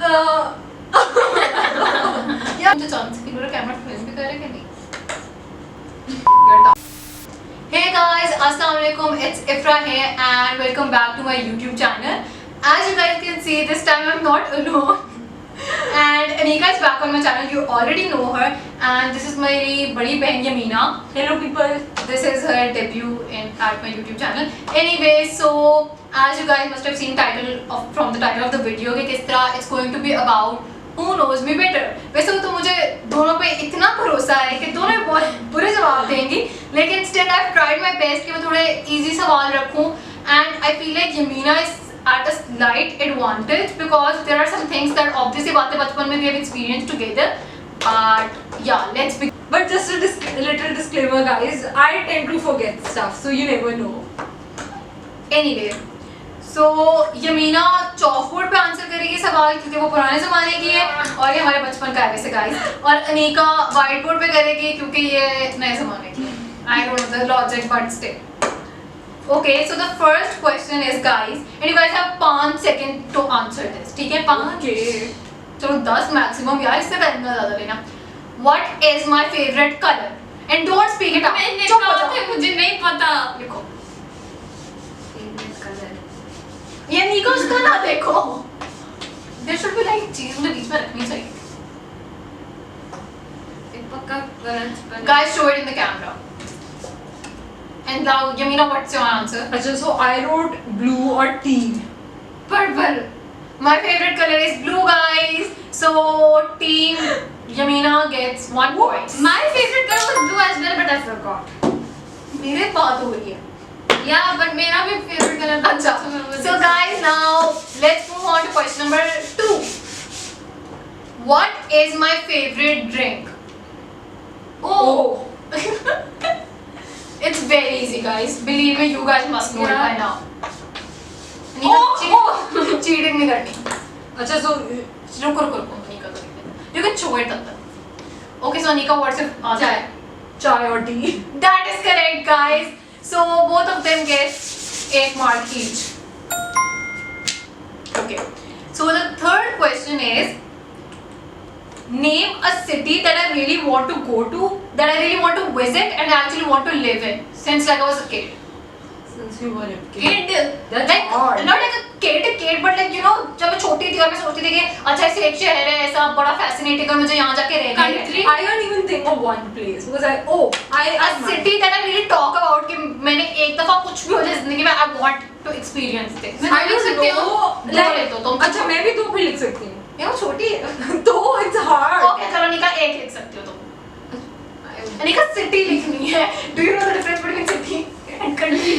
यार मुझे चांस की पूरा कैमरा फिल्म भी करे कि नहीं? Hey guys, Assalamualaikum. It's Ifra here and welcome back to my YouTube channel. As you guys can see, this time I'm not alone. And Anika is back on my channel. You already know her. And this is my badi behan Yamina. Hello people. This is her debut at my YouTube channel. Anyway, so as you guys must have seen from the title of the video कि किस तरह it's going to be about who knows me better. वैसे तो मुझे दोनों पे इतना भरोसा है कि दोनों बहुत बुरे जवाब देंगी, लेकिन still I've tried my best कि मैं थोड़े easy सवाल रखूं. And I feel like Yamina is at a slight advantage because there are some things that obviously बातें बचपन में we have experienced together. But yeah, let's begin. But just a little disclaimer, guys. I tend to forget stuff, so you never know. Anyway, so Yamina chalkboard पे answer करेगी सवाल क्योंकि वो पुराने ज़माने की है और ये हमारे बचपन का है वैसे guys. और अनीका white board पे करेगी क्योंकि ये नए ज़माने की है. I don't know the logic but still. Okay, so the first question is guys, and you guys have 5 seconds to answer this. ठीक है 5? Okay. चलो 10 maximum यार, इससे टाइम ना ज़्यादा लेना. What is my favorite color? And don't speak it out. मैंने चुप हो कहा जाओ. था मुझे नहीं पता. लिखो. Favourite colour. ये निको उसका ना देखो. There should be like चीज़ मुझे बीच में रखनी चाहिए. एक पक्का colour. Guys, show it in the camera. And now, Yamina, what's your answer? अच्छा, so I wrote blue or teal. Purple. My favorite color is blue, guys. So, team Yamina gets 1 point. My favorite color was blue as well, but I forgot. मेरे बात हो रही है. Yeah, but मेरा भी favorite color था. अच्छा. So, guys, now let's move on to question number 2. What is my favorite drink? Oh. It's very easy, guys. Believe me, you guys must know it by now. Cheating नहीं करनी. अच्छा, so रुको Anika को देखते हैं. You can show it तब तक. Okay, so Anika, what's your answer? chai or tea. That is correct, guys. So both of them get 1 mark each. Okay. So the third question is, name a city that I really want to go to, that I really want to visit and actually want to live in since like I was a kid. Since you were a Kid. That's Like hard. not like a kid, but like you know, जब मैं छोटी थी और मैं सोचती थी कि अच्छा ऐसे एक शहर है ऐसा बड़ा fascinating और मुझे यहाँ जाके रहना है. Country. I can't even think of one place because A city that I really talk about कि मैंने एक दफा कुछ भी हो जाए जिंदगी में I want to experience this. मैं लिख सकती हूँ. दो ले दो तुम. अच्छा, मैं भी 2 पे लिख सकती हूँ. ये वो छोटी है. तो it's hard. ओके चलो अनिका 1 लिख सकती हो तुम. अनिका सिटी लिखनी है. Do you know the difference between city and country?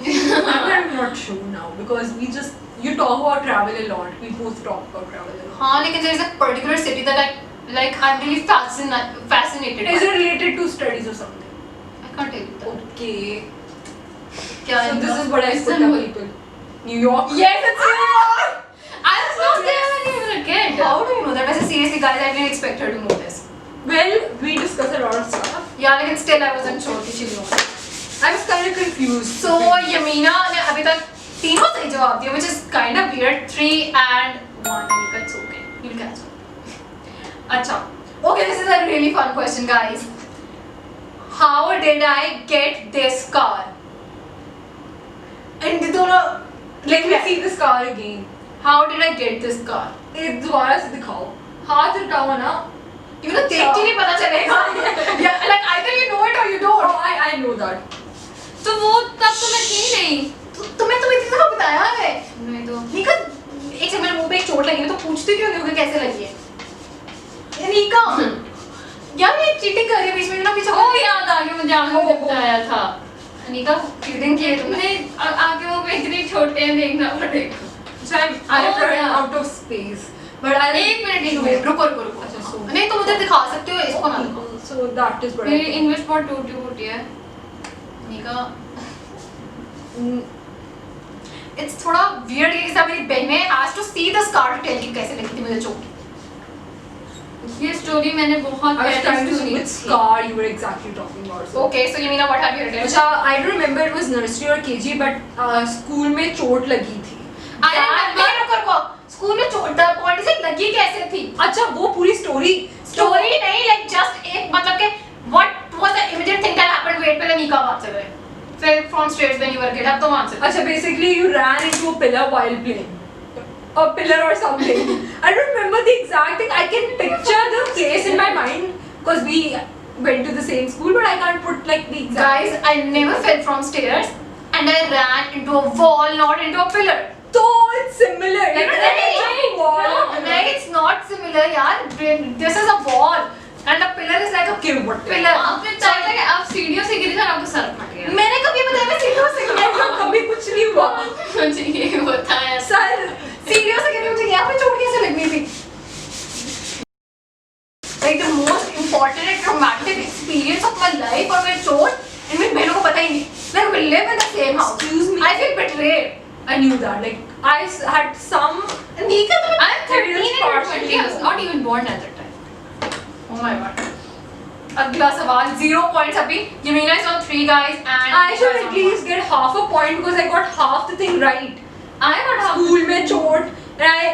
I'm not sure now because you talk about travel a lot. We both talk about travel a lot. हाँ लेकिन there is a particular city that I'm really fascinated by. Is it related to studies or something? I can't tell you that. Okay. क्या So है this इनका? is what I put up people. New York. Yes, it's New York. I was not there when you were a kid. How do you know that? वैसे seriously guys, I didn't expect her to know this. Well, we discuss a lot of stuff. Yeah, लेकिन still I wasn't sure कि she knows. I was kind of confused. So Yamina ने अभी तक तीनों सही जवाब दिया, which is kind of weird. 3 and 1. It's okay. You'll catch up. अच्छा. Okay, this is a really fun question, guys. How did I get this car? And दोनों Let me see this car again. How did I get this car? एक दोबारा से दिखाओ. हाथ उठाओ ना. You know, देख के नहीं पता चलेगा. Yeah, like either you know it or you don't. Oh, I know that. तो वो तब तो मैं थी नहीं. तुम्हें इतनी दफा बताया है. नहीं तो. निका एक सेकंड मेरे मुंह पे एक चोट लगी है तो पूछती क्यों नहीं हो कि कैसे लगी है? निका यार ये चीटिंग कर रही है बीच में ना पीछे. ओ याद आ गया मुझे आपने मुझे बताया था. निका चीटिंग की है तुमने. नहीं आगे वो इतने छोटे हैं देखना पड़ेगा. So I'm yeah. out of space. But I 1 minute रुको. अच्छा, so नहीं तो मुझे दिखा सकते हो इसको ना दिखाओ. So that is what I मेरी think. इंग्लिश बहुत टूटी फूटी है. निका it's थोड़ा weird है कि सब मेरी बहनें has to see the scar to tell कि कैसे लगी थी मुझे चोट. ये स्टोरी मैंने बहुत I was पहले trying to see सुनी which थी. scar you were exactly talking about. So. Okay, so Yamina, what have you written? अच्छा, I don't remember it was nursery or KG, but school में चोट लगी थी. I remember. रुको. School में चोट. The अच्छा वो पूरी स्टोरी स्टोरी नहीं, like just एक मतलब के what was the immediate thing that happened? Wait, पहले निका बात से गए. Fell from stairs when you were kid. अब तो आंसर. अच्छा basically you ran into a pillar while playing. A pillar or something. I don't remember the exact thing. I can picture the place in my mind because we went to the same school, but I can't put like the exact. Guys, I never fell from stairs and I ran into a wall, not into a pillar. So it's similar. Like, Right? No, like it's not similar, yaar. This is a wall and a pillar is like a Okay, what? pillar. आपने चाहा था कि आप सीढ़ियों से गिरी थी और आपका सर फट गया मैंने कभी बताया मैं सीढ़ियों से गिरी ऐसा कभी कुछ नहीं हुआ. मुझे ये होता है सर सीढ़ियों से गिरी, मुझे यहाँ पे चोट कैसे लगनी थी? Like the most important and traumatic experience of my life और मेरी चोट and मेरी बहनों को पता ही नहीं. Like we live in the same house. Excuse me. I feel betrayed. I knew that. Like I had some. Nika, I'm 13 and you're partially 20. I was not even born at that time. Oh my god. अगला सवाल 0 points अभी. Yamina is on 3 guys and I should at least get half a point because I got half the thing right. I got half. School में चोट and I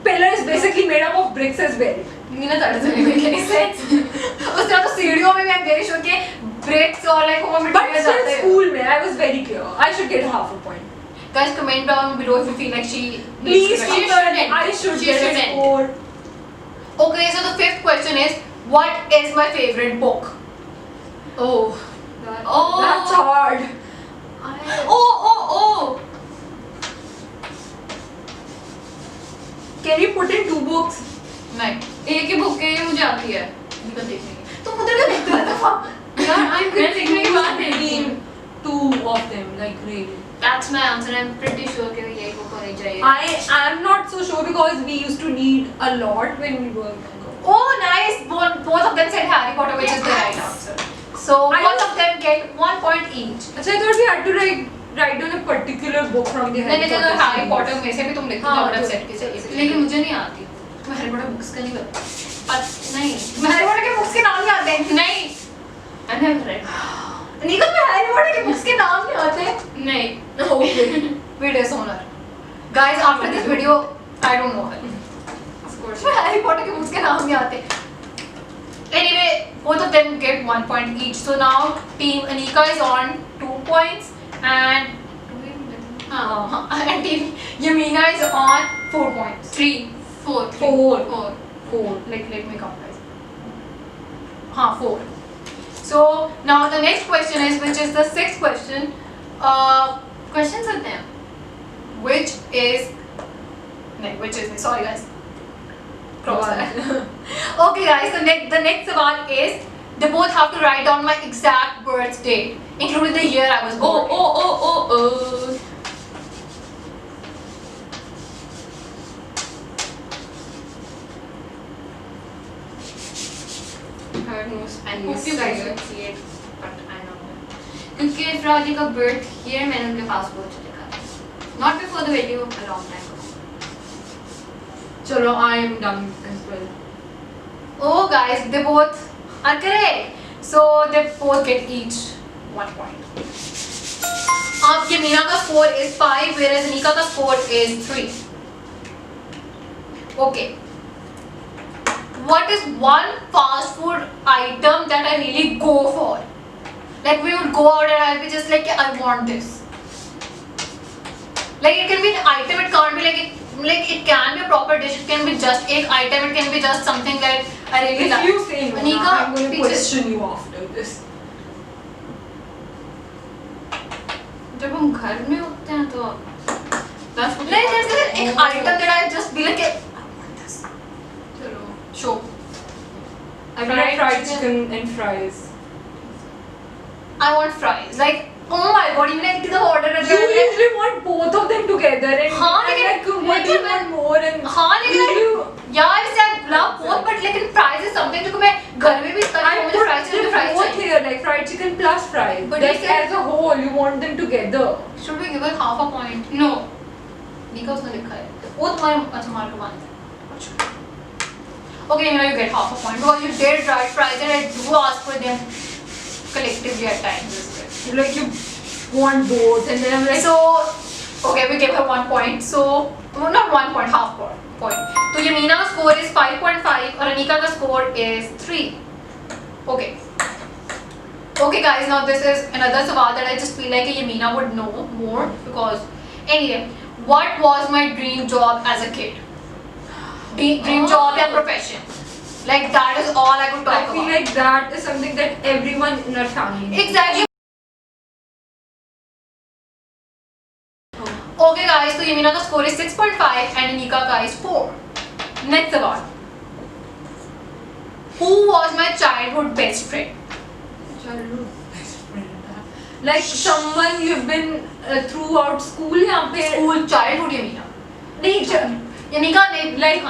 pillar is basically made up of bricks as well. Nina, that doesn't even make any sense. उस तरह तो सीढ़ियों में भी I'm very sure कि bricks और like वो But material still जाते हैं. school में I was very clear. I should get half a point. Guys, comment down below if you feel like she Please, needs to She get- shouldn't. I should She get a shouldn't. score. Okay, so the fifth question is, what is my favorite book? Oh, Oh. that's hard. Oh. Can you put in 2 books? नहीं, एक ही book है ये मुझे आती है. निकल देखने. तुम उधर क्या देखते हो दफा? यार I'm मैं confused देखने बात है. between 2 of them, like really. That's my answer. I'm pretty sure कि यही बुक होनी चाहिए. I am not so sure because we used to read a lot when we were younger. Oh, nice. Both of them said Harry Potter, which is the right Yes. answer. So I both was- of them get 1 point each. अच्छा, I thought we had to write down a particular book from the मैंने Harry कहा Potter Harry series. Potter में से भी तुम लिखो हाँ, out of तो- सेट के चाहिए. लेकिन मुझे नहीं आती. तुम्हें हैरी पॉटर बुक्स का नहीं पता. नहीं. हैरी पॉटर के बुक्स के नाम नहीं आते. नहीं. I never read. निकल में हैरी पॉटर के बुक्स के नाम नहीं आते. नहीं. Okay. We dishonor. Guys, after this video, I don't know her. Of course. इसमें हैरी पॉटर के बुक्स के नाम नहीं आते. Anyway, both of them get 1 point each. So now team Anika is on 2 points and and team Yamina is on 4 points. 3, 4, 4. 4. 4. Like let me count guys. हाँ 4. So now the next question is, which is the 6th question. Questions आते हैं. Which is sorry guys. Cross that. Okay guys, so the next सवाल is, they both have to write down my exact birth date, including the year I was born. Oh. Her nose. I Hope you guys can see it, but I know that. क्योंकि इफ्रादी का birth year मैंने उनके passport से लिखा था. Not before the video, a long time ago. Chalo, I am done as well. Oh guys, they both are correct. So they both get each 1 point. आपके मीना का score is 5, whereas Anika का score is 3. Okay. What is one fast food item that I really go for? Like we would go out and I'll be just like, I want this. Like it can be an item, it can't be like it can be a proper dish, it can be just an item, it can be just something that I really If like. you say no, Anika, now I'm going to we just- question you after this. जब हम घर में होते हैं तो that's what Like there's an item that I just be like, I want this. चलो. Show. I like fried chicken and fries. I want fries. Like, oh my god, even I did the order at You usually want both of them together and हाँ, I'm लेकिन- like, what do you want more? And हाँ लेकिन you, yeah, I say I love both, but लेकिन fries is something जो मैं घर में भी करती I हूँ, मुझे put fries चाहिए, them fries both चाहिए. here, like fried chicken plus fries. But Like you said- as a whole, you want them together. Should we give her half a point? No. Nika उसने लिखा है. वो तुम्हारे अच्छा mark one है. Okay, you get half a point because you did write fries and I do ask for them collectively at times as well. Like you want both, and then I'm like, So, okay, we gave her 1 point. So, well, not 1 point, half point. So Yameena's score is 5.5 और Anika का score is 3. Okay. Okay guys, now this is another सवाल that I just feel like Yameena would know more because anyway, what was my dream job as a kid? Dream job या profession? Like that is all I could talk I feel about. like that is something that everyone in our family knows. Exactly. Okay guys, so Yameena का score is 6.5 and Anika का is 4. Next सवाल. Who was my childhood best friend? Childhood best friend. Like someone you've been throughout school या फिर School childhood Yameena. नहीं Anika ने like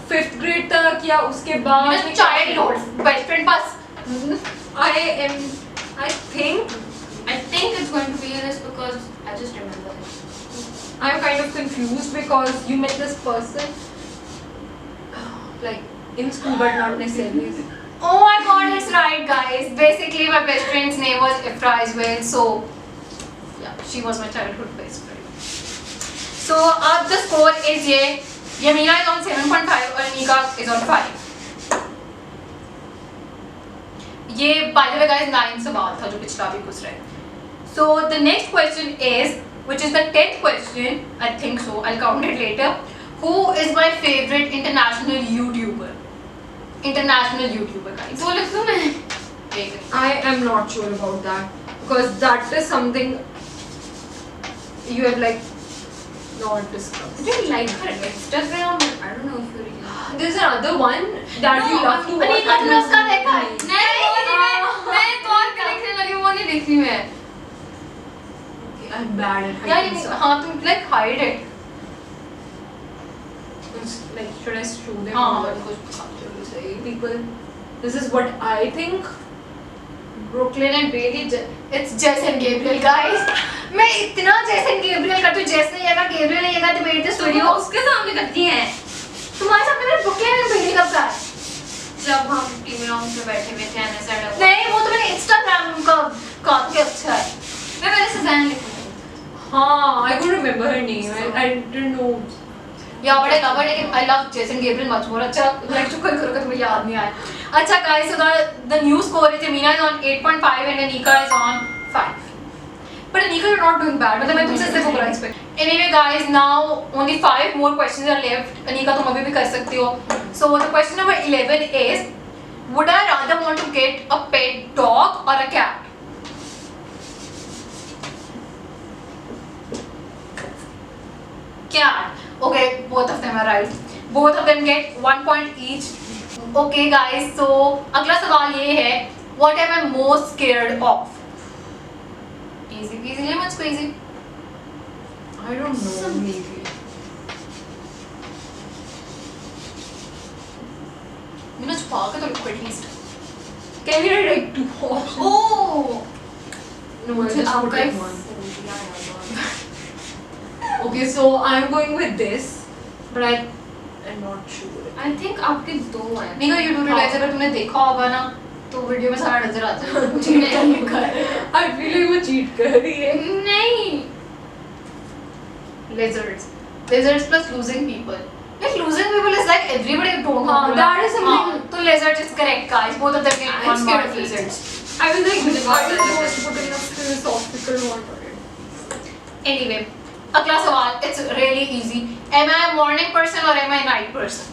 5th grade तक या उसके बाद childhood best friend बस. I think I think it's going to be this because I just remember it. I'm kind of confused because you met this person like in school but not necessarily. Oh my god, it's right guys. Basically my best friend's name was Ifra as well. So yeah, she was my childhood best friend. So the score is ये Yameena is on 7.5 और Anika is on 5. ये by the way guys 9 सवाल था जो पिछला भी गुजरा है. So the next question is, which is the 10th question, I think so, I'll count it later. Who is my favorite international YouTuber? International YouTuber guys. दो लिख दूँ मैं? I am not sure about that because that is something you have like not discussed. I don't like her Instagram. I don't know if you really. There's another one that you love to watch. Anika तुमने उसका देखा है? मैं तो और connection लगी वो नहीं देखी मैं. I'm bad at यार hiding stuff. हाँ तुम like hide it. Like should I show them? हाँ or कुछ to say people? This is what I think. Brooklyn and Bailey, it's Jess and Gabriel guys. मैं इतना Jess and Gabriel करती हूँ. Jess नहीं आएगा, Gabriel नहीं आएगा, debate the studio. वो उसके सामने करती हैं. तुम्हारे सामने मेरे Brooklyn and Bailey कब का है? जब हम टीवी राउंड पे बैठे हुए थे एनएसआर. नहीं वो तो मैंने Instagram का काफी अच्छा है. मैं पहले सुजैन लिखूंगी. हाँ, I couldn't remember her name. I didn't know. Yeah, but I love her. लेकिन I love Jess and Gabriel much more. अच्छा, like चुप कर करो कि तुम्हें याद नहीं आया. अच्छा guys, so the new score is Yameena is on 8.5 and Anika is on 5. But Anika, you're not doing bad. मतलब मैं तुमसे सिर्फ बुरा expect. Anyway guys, now only 5 more questions are left. Anika, तुम अभी भी कर सकती हो. So the question number 11 is, would I rather want to get a pet dog or a cat? Cat. Okay, both of them are right. Both of them get 1 point each. Okay guys, so अगला सवाल ये है, what am I most scared of? Easy peasy lemon squeezy. I don't know. Maybe. मैंने छुपा के तो लिखो at least. Can you write 2 options? Oh. No, I just put आपका like 1. Okay, so I'm going with this, but I'm not sure. I think आपके दो हैं. निका you do realize अगर तुमने देखा होगा ना तो वीडियो में सारा नजर आता है. चीट करने का. I feel like वो cheat कर रही है. नहीं. Lizards. Lizards plus losing people. Like losing people is like everybody don't know. हाँ, that is something. तो lizards is correct guys. Both of them get I'm 1 scared mark of each. lizards. I was like, मुझे I बहुत was डर supposed लगता to put in a philosophical one. Anyway, अगला सवाल, it's really easy. Am I a morning person or am I a night person?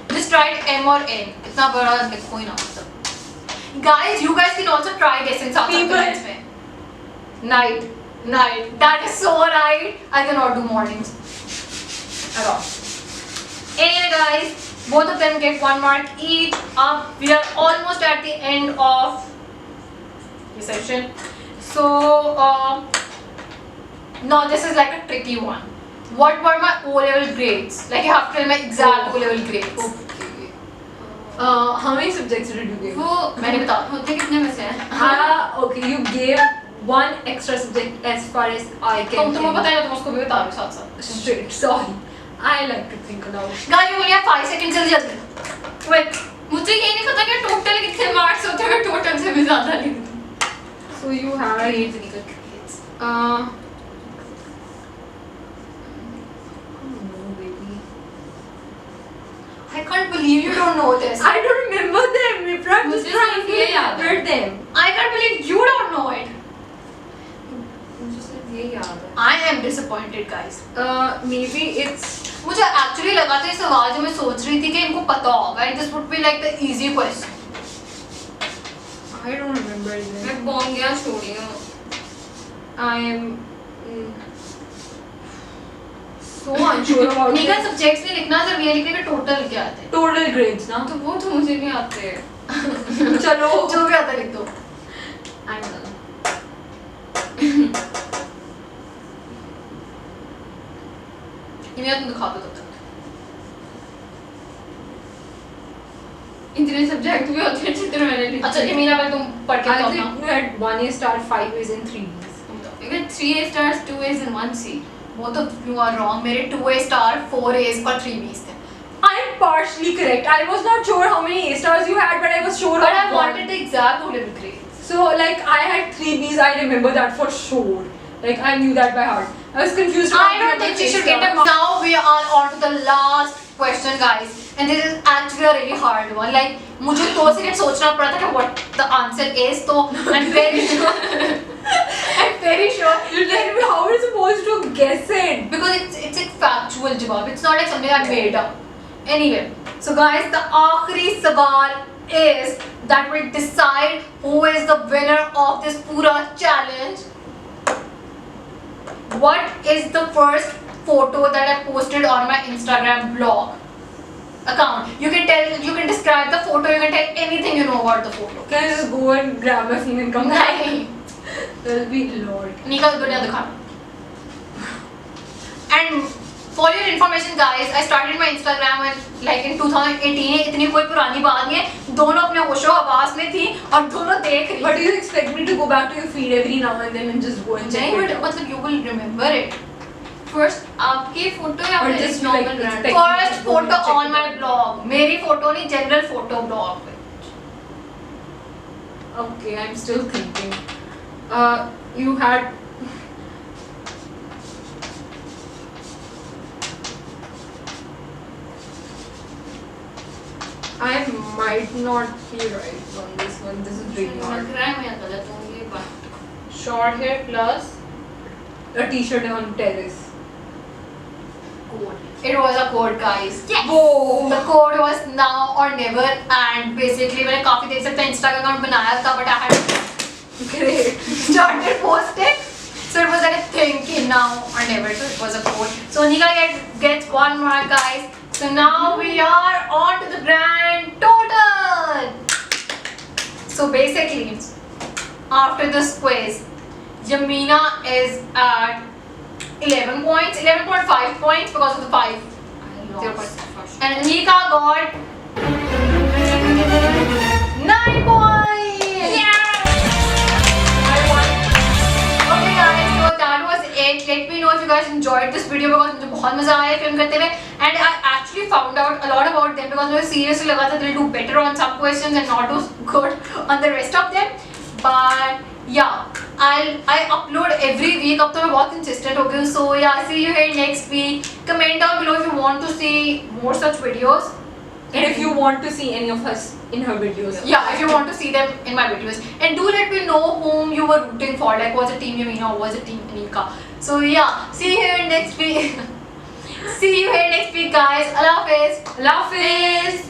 Just write M or N. इतना बड़ा लिखो ही ना मतलब. Guys, you guys can also try guessing something People. comments में. Night. That is so right. I cannot do mornings at all. Anyway, guys, both of them get 1 mark each. We are almost at the end of the session. So, now this is like a tricky one. What were my O-level grades? Like you have to tell my exact O-level grades. Okay. How many subjects did you give? वो मैंने बता होते कितने में से हैं? Okay, you gave 1 extra subject as far as I can. तुम्हें पता है तुम उसको भी बता रहे हो साथ साथ. Straight. Sorry. I like to think aloud. Guys, you only have 5 seconds जल्दी. Quick. मुझे ये नहीं पता कि टोटल कितने मार्क्स होते हैं. टोटल से भी ज़्यादा लिख दूँ. So you had Grades निकल grades. no, baby. can't believe you don't know this. I don't remember them. If I'm just मुझे trying सिर्फ to ये याद है। remember them. I can't believe you don't know it. मुझे सिर्फ ये याद है। I am disappointed, guys. Maybe it's. मुझे एक्चुअली लगा था ये सवाल जो मैं सोच रही थी कि इनको पता होगा. And this would be like the easy question. I don't remember मैं them. कौन गया छोड़ी हूँ। I am so unsure about निका it. सब्जेक्ट्स नहीं लिखना, सिर्फ ये लिखने के टोटल क्या आते हैं. Total grades, ना? तो वो तो मुझे नहीं आते। चलो. जो भी आता है लिख दो. I don't know। इन्हें तुम दिखा दो तब तक. इतने सब्जेक्ट भी होते हैं जितने मैंने लिखे। अच्छा मीरा भाई तुम पढ़ के I बताओ think ना. we had 1 A star, 5 A's and 3 B's. We got 3 A stars, 2 A's and 1 C। वो तो you are wrong. मेरे 2 A star, 4 A's और 3 B's थे. I'm partially correct. I was not sure how many A stars you had, but I was sure But I of wanted one. the exact O-level grades. So like I had 3 B's. I remember that for sure. Like I knew that by heart. I was confused. I about don't the think she A should get a stars. mark. Now we are on to the last question, guys, and this is actually a really hard one. Like मुझे 2 second सोचना पड़ा था कि what the answer is. तो I'm very sure. I'm very sure. You tell me how we're supposed to guess it. Because it's a factual जवाब. It's not like something I made up. Anyway, so guys, the आखिरी सवाल is that will decide who is the winner of this पूरा challenge. What is the first photo that I posted on my Instagram blog account? You can describe the photo, you can tell anything you know about the photo. Can I just go and grab my phone and come back? नहीं. That'll be Lord. निकल दुनिया दिखाना. And for your information, guys, I started my Instagram like in 2018. इतनी कोई पुरानी बात नहीं है. दोनों अपने होशो हवास में थी और दोनों देख रही. But do you expect me to go back to your feed every now and then and just go and check नहीं, it? but मतलब you will remember it. First आपकी फोटो या Or फिर just normal like random? expect- First photo on my blog. मेरी photo नहीं, general photo blog पे. Okay, I'm still thinking. You had. I might not be right on this one. This is really hard. लग रहा है मैं गलत हूँ ये बात। Short hair plus a t-shirt on terrace. It was a code, guys. Whoa! The code was now or never, and basically मैंने काफी देर से अपना Instagram account बनाया था, but I had Great. started posting, so it was like a thing कि now or never. So it was a code. So Nika gets 1 mark, guys. So now we are on to the grand total. So basically, after this quiz, Yamina is at 11 points, 11.5 points because of the 5. I 0 lost points. for sure। And Anika got 9 points. I won. Okay guys, so that was it. Let me know if you guys enjoyed this video because मुझे बहुत मजा आया film करते हुए. And I actually found out a lot about them because मुझे seriously लगा था they'll do better on some questions and not do good on the rest of them. But yeah, I upload every week. अब तो मैं बहुत consistent हो गई हूँ. So yeah, see you here next week. Comment down below if you want to see more such videos. And if you want to see any of us in her videos. Yeah, if you want to see them in my videos. And do let me know whom you were rooting for. Like was it Team Yamina or was it Team Anika? So yeah, see you here next week. See you here next week, guys. Allah Hafiz. Allah Hafiz.